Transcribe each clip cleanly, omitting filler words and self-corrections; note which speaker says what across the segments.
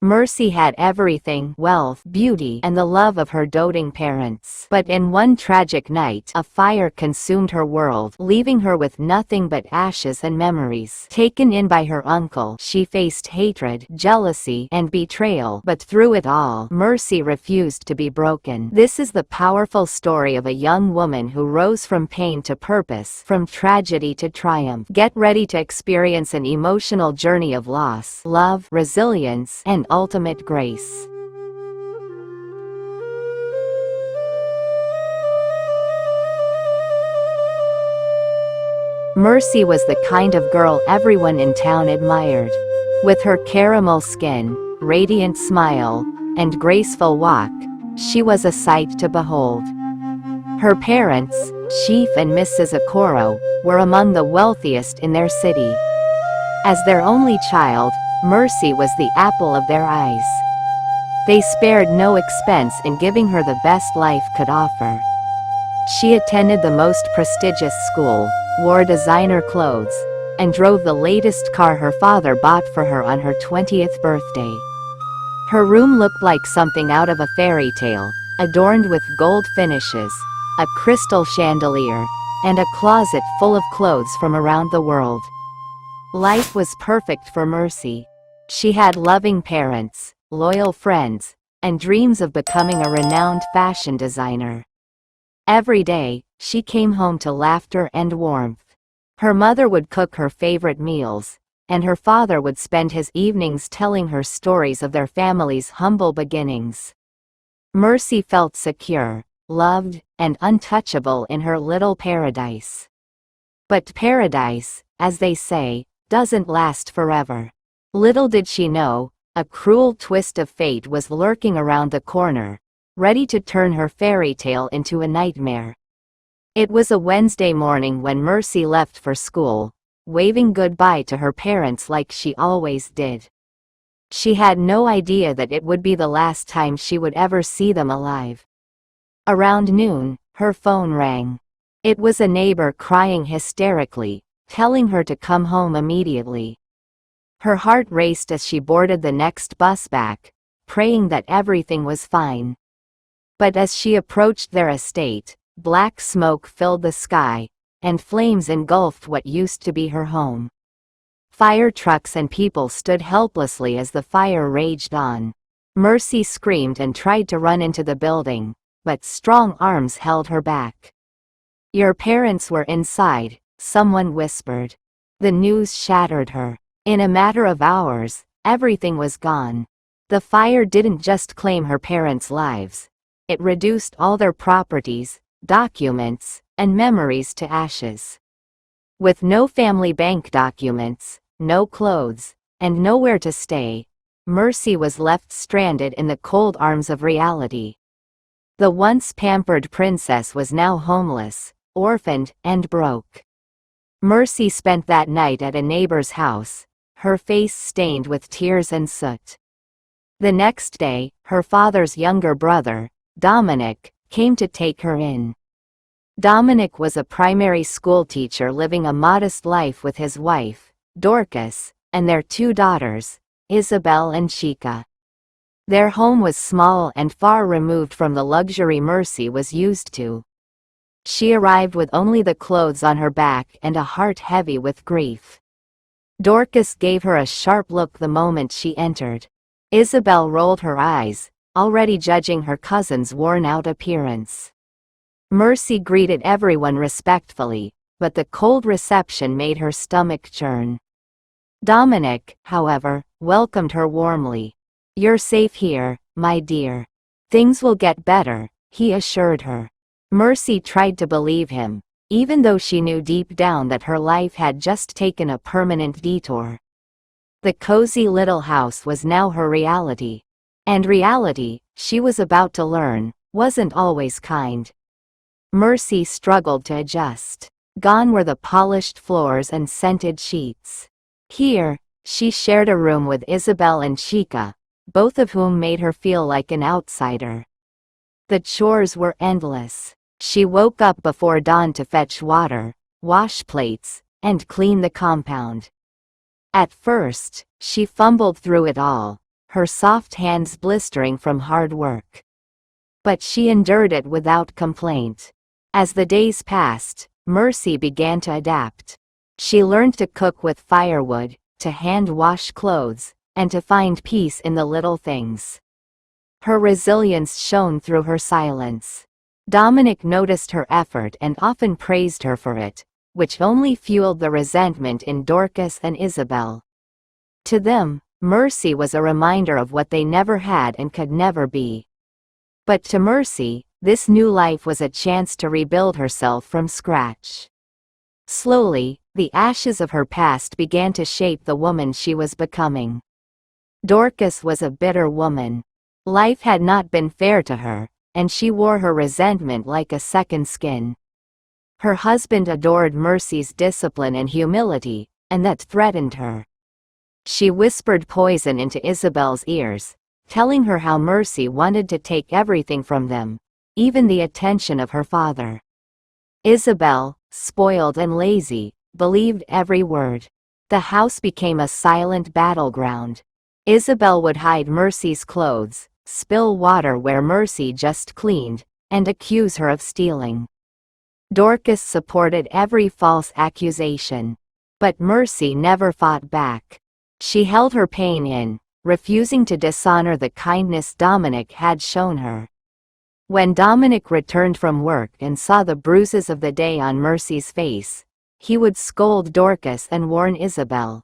Speaker 1: Mercy had everything: wealth, beauty, and the love of her doting parents. But in one tragic night, a fire consumed her world, leaving her with nothing but ashes and memories. Taken in by her uncle, she faced hatred, jealousy, and betrayal. But through it all, Mercy refused to be broken. This is the powerful story of a young woman who rose from pain to purpose, from tragedy to triumph. Get ready to experience an emotional journey of loss, love, resilience, and ultimate grace. Mercy was the kind of girl everyone in town admired. With her caramel skin, radiant smile, and graceful walk, she was a sight to behold. Her parents, Chief and Mrs. Okoro, were among the wealthiest in their city. As their only child, Mercy was the apple of their eyes. They spared no expense in giving her the best life could offer. She attended the most prestigious school, wore designer clothes, and drove the latest car her father bought for her on her 20th birthday. Her room looked like something out of a fairy tale, adorned with gold finishes, a crystal chandelier, and a closet full of clothes from around the world. Life was perfect for Mercy. She had loving parents, loyal friends, and dreams of becoming a renowned fashion designer. Every day, she came home to laughter and warmth. Her mother would cook her favorite meals, and her father would spend his evenings telling her stories of their family's humble beginnings. Mercy felt secure, loved, and untouchable in her little paradise. But paradise, as they say, doesn't last forever. Little did she know, a cruel twist of fate was lurking around the corner, ready to turn her fairy tale into a nightmare. It was a Wednesday morning when Mercy left for school, waving goodbye to her parents like she always did. She had no idea that it would be the last time she would ever see them alive. Around noon, her phone rang. It was a neighbor crying hysterically, telling her to come home immediately. Her heart raced as she boarded the next bus back, praying that everything was fine. But as she approached their estate, black smoke filled the sky, and flames engulfed what used to be her home. Fire trucks and people stood helplessly as the fire raged on. Mercy screamed and tried to run into the building, but strong arms held her back. "Your parents were inside," someone whispered. The news shattered her. In a matter of hours, everything was gone. The fire didn't just claim her parents' lives. It reduced all their properties, documents, and memories to ashes. With no family bank documents, no clothes, and nowhere to stay, Mercy was left stranded in the cold arms of reality. The once pampered princess was now homeless, orphaned, and broke. Mercy spent that night at a neighbor's house, her face stained with tears and soot. The next day, her father's younger brother, Dominic, came to take her in. Dominic was a primary school teacher living a modest life with his wife, Dorcas, and their two daughters, Isabel and Chica. Their home was small and far removed from the luxury Mercy was used to. She arrived with only the clothes on her back and a heart heavy with grief. Dorcas gave her a sharp look the moment she entered. Isabel rolled her eyes, already judging her cousin's worn-out appearance. Mercy greeted everyone respectfully, but the cold reception made her stomach churn. Dominic, however, welcomed her warmly. "You're safe here, my dear. Things will get better," he assured her. Mercy tried to believe him, even though she knew deep down that her life had just taken a permanent detour. The cozy little house was now her reality. And reality, she was about to learn, wasn't always kind. Mercy struggled to adjust. Gone were the polished floors and scented sheets. Here, she shared a room with Isabel and Chica, both of whom made her feel like an outsider. The chores were endless. She woke up before dawn to fetch water, wash plates, and clean the compound. At first, she fumbled through it all, her soft hands blistering from hard work. But she endured it without complaint. As the days passed, Mercy began to adapt. She learned to cook with firewood, to hand-wash clothes, and to find peace in the little things. Her resilience shone through her silence. Dominic noticed her effort and often praised her for it, which only fueled the resentment in Dorcas and Isabel. To them, Mercy was a reminder of what they never had and could never be. But to Mercy, this new life was a chance to rebuild herself from scratch. Slowly, the ashes of her past began to shape the woman she was becoming. Dorcas was a bitter woman. Life had not been fair to her, and she wore her resentment like a second skin. Her husband adored Mercy's discipline and humility, and that threatened her. She whispered poison into Isabel's ears, telling her how Mercy wanted to take everything from them, even the attention of her father. Isabel, spoiled and lazy, believed every word. The house became a silent battleground. Isabel would hide Mercy's clothes, spill water where Mercy just cleaned, and accuse her of stealing. Dorcas supported every false accusation. But Mercy never fought back. She held her pain in, refusing to dishonor the kindness Dominic had shown her. When Dominic returned from work and saw the bruises of the day on Mercy's face, he would scold Dorcas and warn Isabel.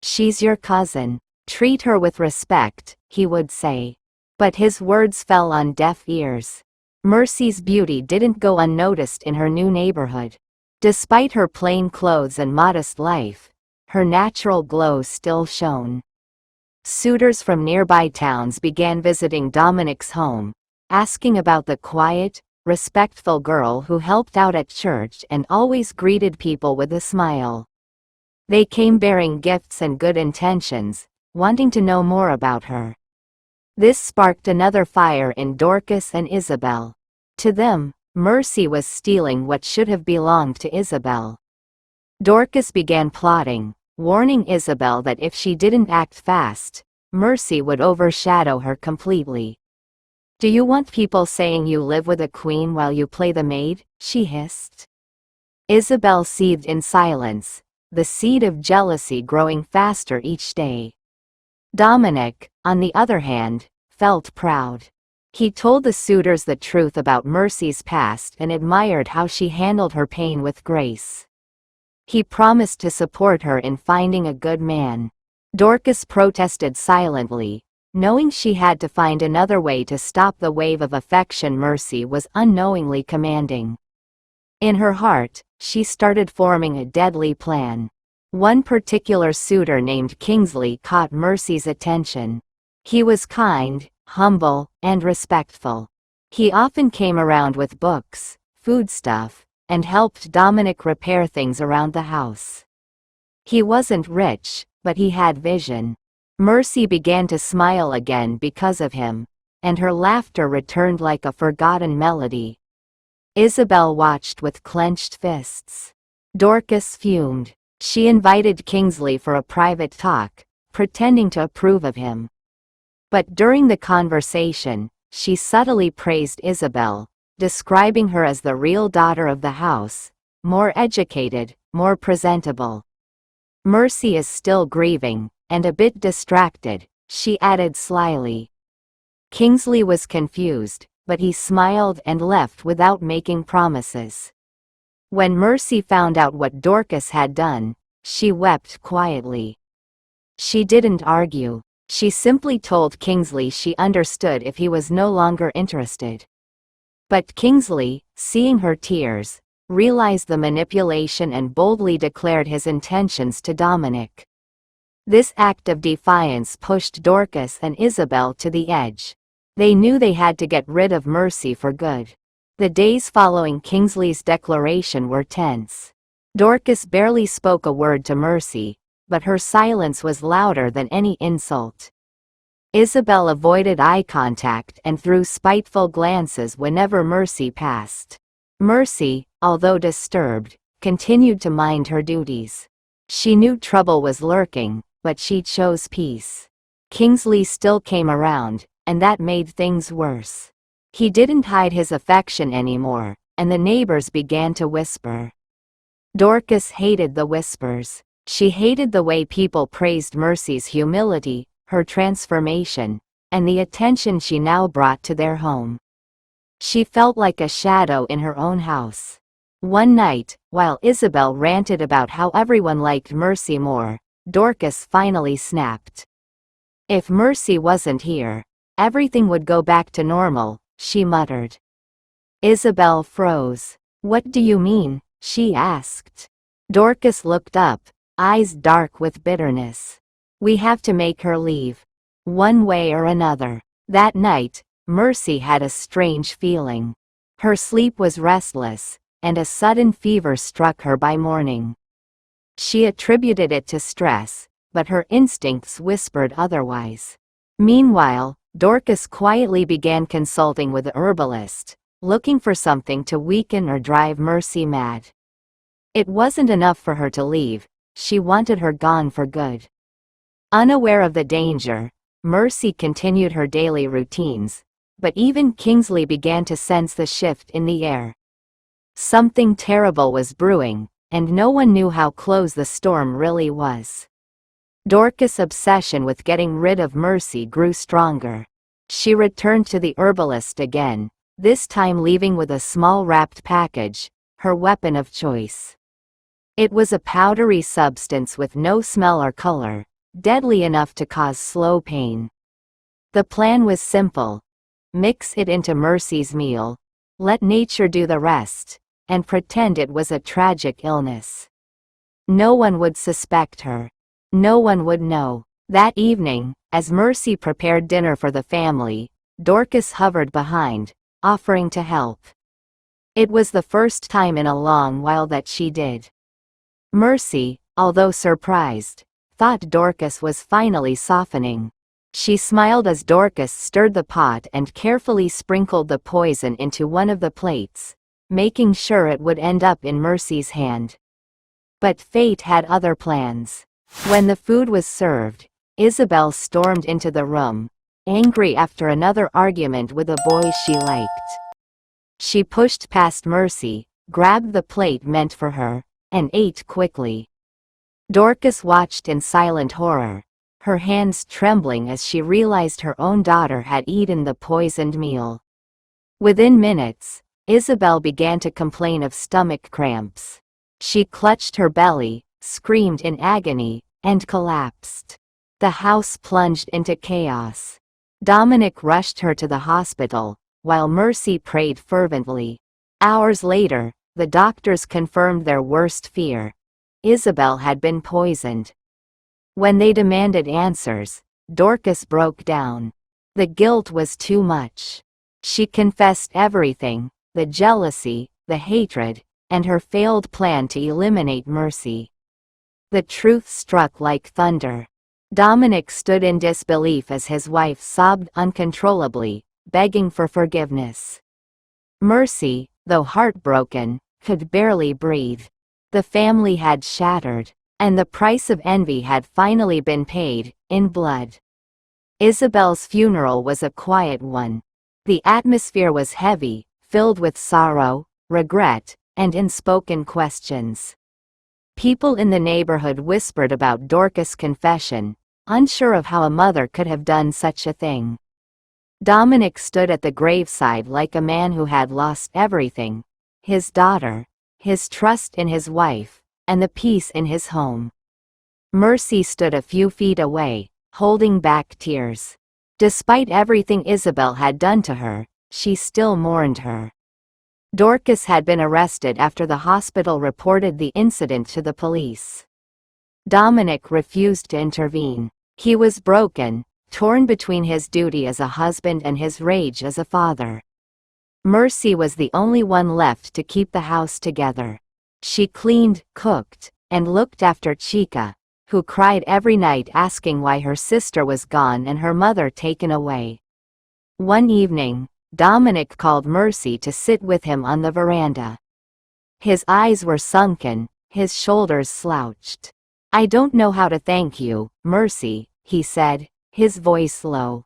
Speaker 1: "She's your cousin. Treat her with respect," he would say. But his words fell on deaf ears. Mercy's beauty didn't go unnoticed in her new neighborhood. Despite her plain clothes and modest life, her natural glow still shone. Suitors from nearby towns began visiting Dominic's home, asking about the quiet, respectful girl who helped out at church and always greeted people with a smile. They came bearing gifts and good intentions, wanting to know more about her. This sparked another fire in Dorcas and Isabel. To them, Mercy was stealing what should have belonged to Isabel. Dorcas began plotting, warning Isabel that if she didn't act fast, Mercy would overshadow her completely. "Do you want people saying you live with a queen while you play the maid?" she hissed. Isabel seethed in silence, the seed of jealousy growing faster each day. Dominic, on the other hand, felt proud. He told the suitors the truth about Mercy's past and admired how she handled her pain with grace. He promised to support her in finding a good man. Dorcas protested silently, knowing she had to find another way to stop the wave of affection Mercy was unknowingly commanding. In her heart, she started forming a deadly plan. One particular suitor named Kingsley caught Mercy's attention. He was kind, humble, and respectful. He often came around with books, foodstuff, and helped Dominic repair things around the house. He wasn't rich, but he had vision. Mercy began to smile again because of him, and her laughter returned like a forgotten melody. Isabel watched with clenched fists. Dorcas fumed. She invited Kingsley for a private talk, pretending to approve of him. But during the conversation, she subtly praised Isabel, describing her as the real daughter of the house, more educated, more presentable. "Mercy is still grieving, and a bit distracted," she added slyly. Kingsley was confused, but he smiled and left without making promises. When Mercy found out what Dorcas had done, she wept quietly. She didn't argue. She simply told Kingsley she understood if he was no longer interested. But Kingsley, seeing her tears, realized the manipulation and boldly declared his intentions to Dominic. This act of defiance pushed Dorcas and Isabel to the edge. They knew they had to get rid of Mercy for good. The days following Kingsley's declaration were tense. Dorcas barely spoke a word to Mercy, but her silence was louder than any insult. Isabel avoided eye contact and threw spiteful glances whenever Mercy passed. Mercy, although disturbed, continued to mind her duties. She knew trouble was lurking, but she chose peace. Kingsley still came around, and that made things worse. He didn't hide his affection anymore, and the neighbors began to whisper. Dorcas hated the whispers. She hated the way people praised Mercy's humility, her transformation, and the attention she now brought to their home. She felt like a shadow in her own house. One night, while Isabel ranted about how everyone liked Mercy more, Dorcas finally snapped. If Mercy wasn't here, everything would go back to normal, she muttered. Isabel froze. What do you mean? She asked. Dorcas looked up, eyes dark with bitterness. We have to make her leave. One way or another. That night, Mercy had a strange feeling. Her sleep was restless, and a sudden fever struck her by morning. She attributed it to stress, but her instincts whispered otherwise. Meanwhile, Dorcas quietly began consulting with a herbalist, looking for something to weaken or drive Mercy mad. It wasn't enough for her to leave, she wanted her gone for good. Unaware of the danger, Mercy continued her daily routines, but even Kingsley began to sense the shift in the air. Something terrible was brewing, and no one knew how close the storm really was. Dorcas' obsession with getting rid of Mercy grew stronger. She returned to the herbalist again, this time leaving with a small wrapped package, her weapon of choice. It was a powdery substance with no smell or color, deadly enough to cause slow pain. The plan was simple. Mix it into Mercy's meal, let nature do the rest, and pretend it was a tragic illness. No one would suspect her. No one would know. That evening, as Mercy prepared dinner for the family, Dorcas hovered behind, offering to help. It was the first time in a long while that she did. Mercy, although surprised, thought Dorcas was finally softening. She smiled as Dorcas stirred the pot and carefully sprinkled the poison into one of the plates, making sure it would end up in Mercy's hand. But fate had other plans. When the food was served, Isabel stormed into the room, angry after another argument with a boy she liked. She pushed past Mercy, grabbed the plate meant for her, and ate quickly. Dorcas watched in silent horror, her hands trembling as she realized her own daughter had eaten the poisoned meal. Within minutes, Isabel began to complain of stomach cramps. She clutched her belly, screamed in agony, and collapsed. The house plunged into chaos. Dominic rushed her to the hospital, while Mercy prayed fervently. Hours later, the doctors confirmed their worst fear. Isabel had been poisoned. When they demanded answers, Dorcas broke down. The guilt was too much. She confessed everything, the jealousy, the hatred, and her failed plan to eliminate Mercy. The truth struck like thunder. Dominic stood in disbelief as his wife sobbed uncontrollably, begging for forgiveness. Mercy, though heartbroken, could barely breathe. The family had shattered, and the price of envy had finally been paid, in blood. Isabel's funeral was a quiet one. The atmosphere was heavy, filled with sorrow, regret, and unspoken questions. People in the neighborhood whispered about Dorcas' confession, unsure of how a mother could have done such a thing. Dominic stood at the graveside like a man who had lost everything: his daughter, his trust in his wife, and the peace in his home. Mercy stood a few feet away, holding back tears. Despite everything Isabel had done to her, she still mourned her. Dorcas had been arrested after the hospital reported the incident to the police. Dominic refused to intervene. He was broken, torn between his duty as a husband and his rage as a father. Mercy was the only one left to keep the house together. She cleaned, cooked, and looked after Chica, who cried every night asking why her sister was gone and her mother taken away. One evening, Dominic called Mercy to sit with him on the veranda. His eyes were sunken, his shoulders slouched. "I don't know how to thank you, Mercy," he said, his voice low.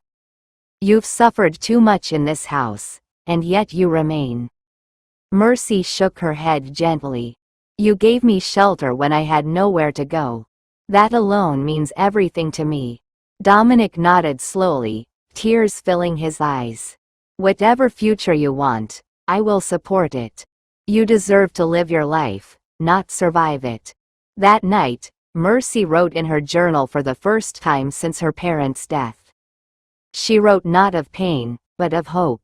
Speaker 1: "You've suffered too much in this house, and yet you remain." Mercy shook her head gently. "You gave me shelter when I had nowhere to go. That alone means everything to me." Dominic nodded slowly, tears filling his eyes. "Whatever future you want, I will support it. You deserve to live your life, not survive it." That night, Mercy wrote in her journal for the first time since her parents' death. She wrote not of pain, but of hope.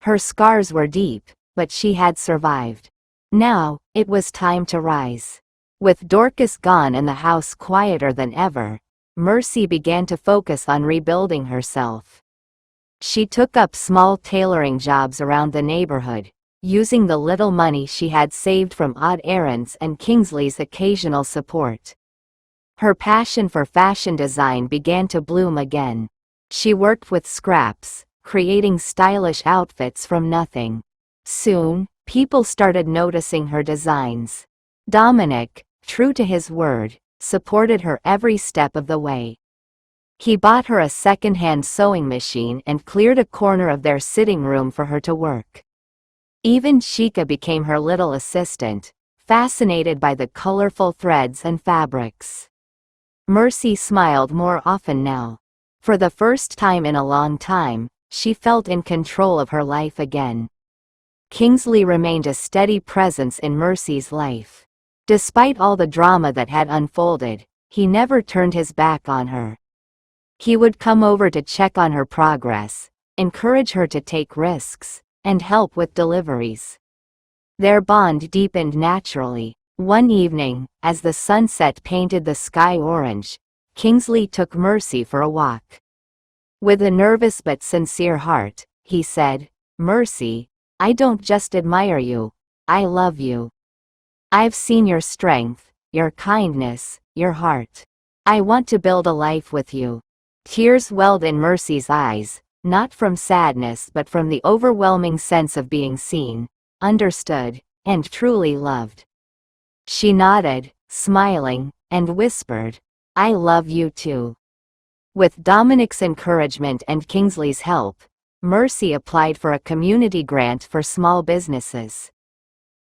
Speaker 1: Her scars were deep, but she had survived. Now, it was time to rise. With Dorcas gone and the house quieter than ever, Mercy began to focus on rebuilding herself. She took up small tailoring jobs around the neighborhood, using the little money she had saved from odd errands and Kingsley's occasional support. Her passion for fashion design began to bloom again. She worked with scraps, creating stylish outfits from nothing. Soon, people started noticing her designs. Dominic, true to his word, supported her every step of the way. He bought her a second-hand sewing machine and cleared a corner of their sitting room for her to work. Even Chica became her little assistant, fascinated by the colorful threads and fabrics. Mercy smiled more often now. For the first time in a long time, she felt in control of her life again. Kingsley remained a steady presence in Mercy's life. Despite all the drama that had unfolded, he never turned his back on her. He would come over to check on her progress, encourage her to take risks, and help with deliveries. Their bond deepened naturally. One evening, as the sunset painted the sky orange, Kingsley took Mercy for a walk. With a nervous but sincere heart, he said, "Mercy, I don't just admire you, I love you. I've seen your strength, your kindness, your heart. I want to build a life with you." Tears welled in Mercy's eyes, not from sadness but from the overwhelming sense of being seen, understood, and truly loved. She nodded, smiling, and whispered, "I love you too." With Dominic's encouragement and Kingsley's help, Mercy applied for a community grant for small businesses.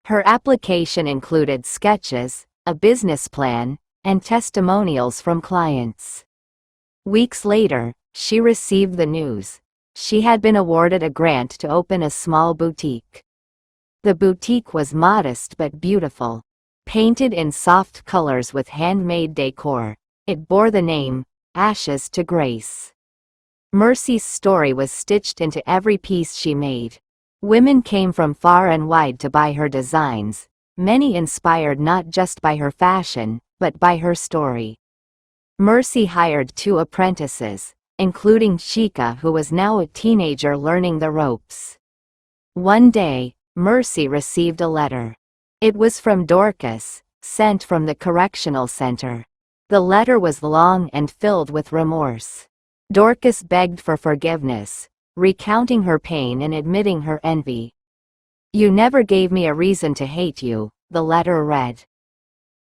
Speaker 1: Her application included sketches, a business plan, and testimonials from clients. Weeks later, she received the news. She had been awarded a grant to open a small boutique. The boutique was modest but beautiful. Painted in soft colors with handmade decor, it bore the name, Ashes to Grace. Mercy's story was stitched into every piece she made. Women came from far and wide to buy her designs, many inspired not just by her fashion, but by her story. Mercy hired 2 apprentices, including Chica, who was now a teenager learning the ropes. One day, Mercy received a letter. It was from Dorcas, sent from the correctional center. The letter was long and filled with remorse. Dorcas begged for forgiveness, recounting her pain and admitting her envy. "You never gave me a reason to hate you," the letter read.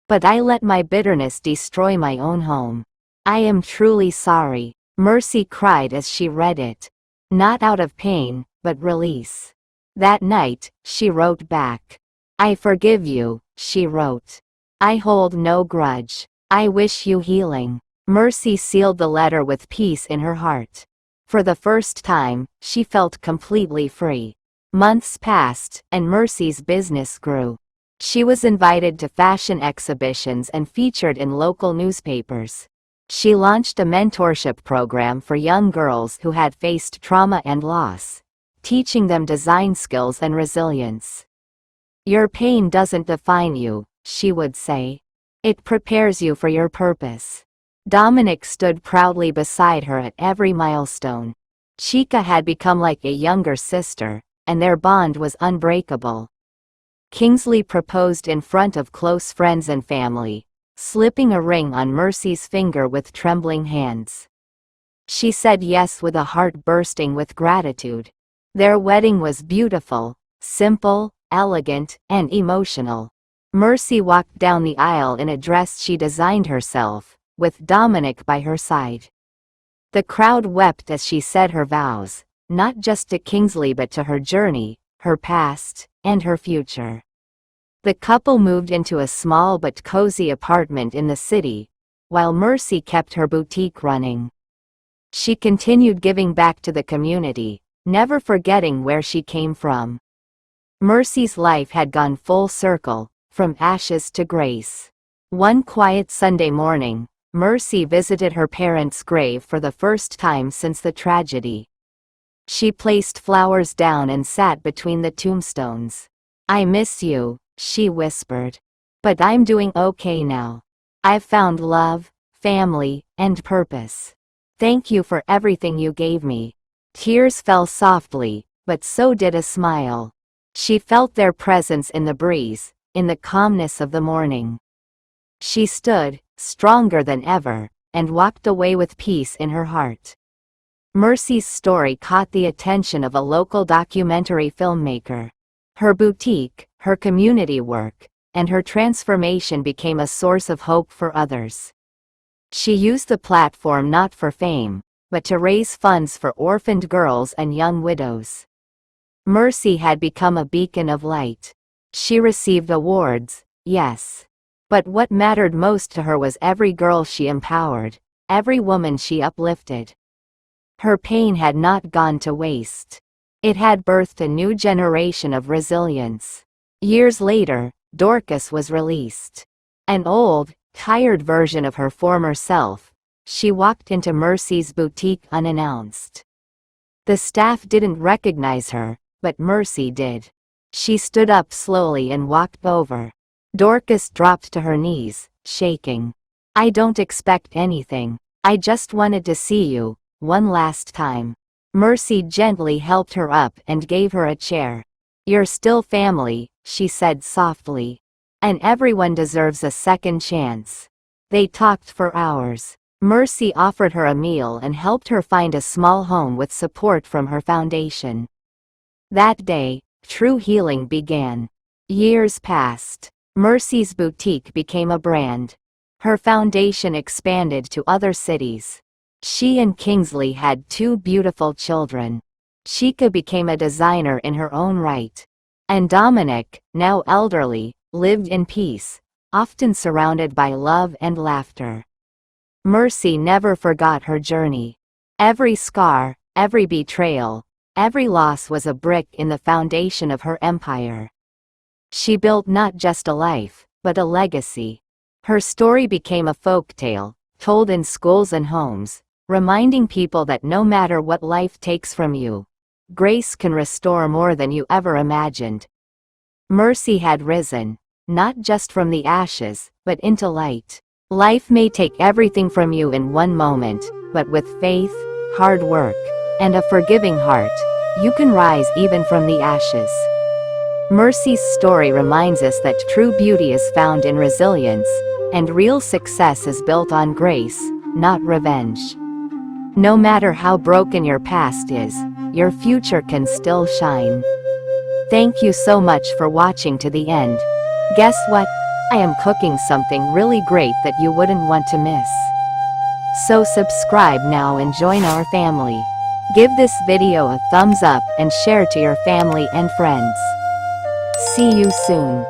Speaker 1: "But I let my bitterness destroy my own home. I am truly sorry." Mercy cried as she read it. Not out of pain, but release. That night, she wrote back. "I forgive you," she wrote. "I hold no grudge. I wish you healing." Mercy sealed the letter with peace in her heart. For the first time, she felt completely free. Months passed, and Mercy's business grew. She was invited to fashion exhibitions and featured in local newspapers. She launched a mentorship program for young girls who had faced trauma and loss, teaching them design skills and resilience. "Your pain doesn't define you," she would say. "It prepares you for your purpose." Dominic stood proudly beside her at every milestone. Chica had become like a younger sister, and their bond was unbreakable. Kingsley proposed in front of close friends and family, slipping a ring on Mercy's finger with trembling hands. She said yes with a heart bursting with gratitude. Their wedding was beautiful, simple, elegant, and emotional. Mercy walked down the aisle in a dress she designed herself, with Dominic by her side. The crowd wept as she said her vows, not just to Kingsley but to her journey, her past, and her future. The couple moved into a small but cozy apartment in the city, while Mercy kept her boutique running. She continued giving back to the community, never forgetting where she came from. Mercy's life had gone full circle, from ashes to grace. One quiet Sunday morning, Mercy visited her parents' grave for the first time since the tragedy. She placed flowers down and sat between the tombstones. "I miss you," she whispered. "But I'm doing okay now. I've found love, family, and purpose. Thank you for everything you gave me." Tears fell softly, but so did a smile. She felt their presence in the breeze, in the calmness of the morning. She stood, stronger than ever, and walked away with peace in her heart. Mercy's story caught the attention of a local documentary filmmaker. Her boutique, her community work, and her transformation became a source of hope for others. She used the platform not for fame, but to raise funds for orphaned girls and young widows. Mercy had become a beacon of light. She received awards, yes. But what mattered most to her was every girl she empowered, every woman she uplifted. Her pain had not gone to waste. It had birthed a new generation of resilience. Years later, Dorcas was released. An old, tired version of her former self, she walked into Mercy's boutique unannounced. The staff didn't recognize her, but Mercy did. She stood up slowly and walked over. Dorcas dropped to her knees, shaking. "I don't expect anything. I just wanted to see you, one last time." Mercy gently helped her up and gave her a chair. "You're still family," she said softly. "And everyone deserves a second chance." They talked for hours. Mercy offered her a meal and helped her find a small home with support from her foundation. That day, true healing began. Years passed. Mercy's boutique became a brand. Her foundation expanded to other cities. She and Kingsley had 2 beautiful children. Chica became a designer in her own right. And Dominic, now elderly, lived in peace, often surrounded by love and laughter. Mercy never forgot her journey. Every scar, every betrayal, every loss was a brick in the foundation of her empire. She built not just a life, but a legacy. Her story became a folktale, told in schools and homes, reminding people that no matter what life takes from you, grace can restore more than you ever imagined. Mercy had risen, not just from the ashes, but into light. Life may take everything from you in one moment, but with faith, hard work, and a forgiving heart, you can rise even from the ashes. Mercy's story reminds us that true beauty is found in resilience, and real success is built on grace, not revenge. No matter how broken your past is, your future can still shine. Thank you so much for watching to the end. Guess what? I am cooking something really great that you wouldn't want to miss. So subscribe now and join our family. Give this video a thumbs up and share to your family and friends. See you soon.